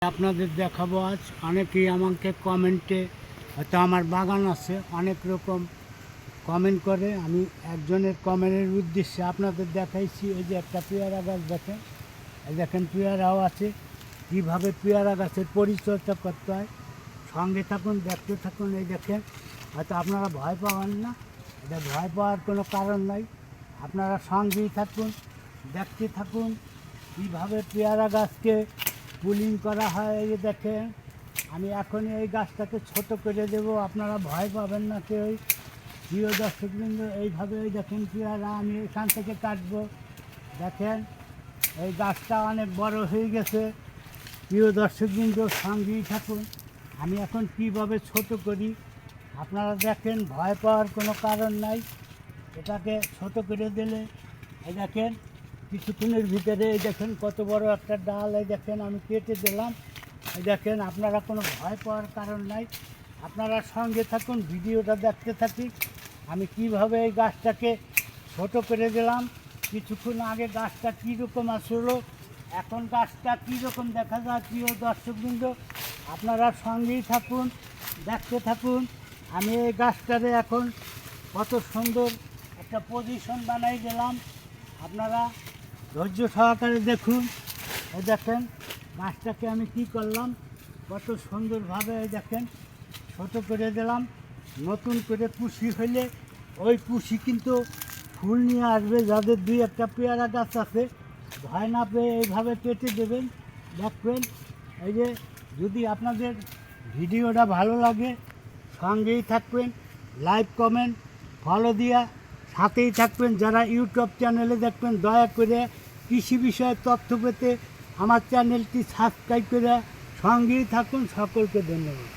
আপনাদের দেখাবো আজ। অনেকেই আমাকে কমেন্টে, হয়তো আমার বাগান আছে, অনেক রকম কমেন্ট করে। আমি একজনের কমেন্টের উদ্দেশ্যে আপনাদের দেখাইছি। এই যে একটা পেয়ারা গাছ দেখেন, এই দেখেন পেয়ারাও আছে। কীভাবে পেয়ারা গাছের পরিচর্যা করতে হয় সঙ্গে থাকুন, দেখতে থাকুন। এই দেখেন, হয়তো আপনারা ভয় পাবেন না, এটা ভয় পাওয়ার কোনো কারণ নাই। আপনারা সঙ্গেই থাকুন, দেখতে থাকুন কীভাবে পেয়ারা গাছকে পুলিং করা হয়। এই যে দেখেন, আমি এখনই এই গাছটাকে ছোট করে দেব, আপনারা ভয় পাবেন না কেউ। প্রিয় দর্শকবৃন্দ, এইভাবে এই দেখেন পেয়ারা আমি এখান থেকে কাটবো। দেখেন এই গাছটা অনেক বড় হয়ে গেছে। প্রিয় দর্শকবৃন্দ, সঙ্গেই থাকুন। আমি এখন কীভাবে ছোট করি আপনারা দেখেন, ভয় পাওয়ার কোনো কারণ নাই। এটাকে ছোট করে দিলে এই দেখেন কিছুক্ষণের ভিতরে এই দেখেন কত বড় একটা ডাল, এই দেখেন আমি কেটে দিলাম। এই দেখেন, আপনারা কোনো ভয় পাওয়ার কারণ নাই। আপনারা সঙ্গে থাকুন, ভিডিওটা দেখতে থাকি আমি কিভাবে এই গাছটাকে ছোট করে দিলাম। কিছুক্ষণ আগে গাছটা কীরকম আসলো, এখন গাছটা কীরকম দেখা যায়। প্রিয় দর্শকবৃন্দ, আপনারা সঙ্গেই থাকুন, দেখতে থাকুন। আমি এই গাছটারে এখন কত সুন্দর একটা পজিশন বানাই দিলাম, আপনারা ধৈর্য সহকারে দেখুন। এই দেখেন গাছটাকে আমি কি করলাম, কত সুন্দরভাবে এই দেখেন ছোট করে দিলাম। নতুন করে কুশি হইলে ওই কুশি কিন্তু ফুল নিয়ে আসবে। যাদের দুই একটা পেয়ারা গাছ আছে, ভয় না পেয়ে এইভাবে কেটে দেবেন। দেখবেন এই যে, যদি আপনাদের ভিডিওটা ভালো লাগে সঙ্গেই থাকবেন, লাইক কমেন্ট ফলো দিয়া সাথেই থাকবেন। যারা ইউটিউব চ্যানেলে দেখবেন, দয়া করে কৃষি বিষয়ে তথ্য পেতে আমার চ্যানেলটি সাবস্ক্রাইব করে সঙ্গেই থাকুন। সকলকে ধন্যবাদ।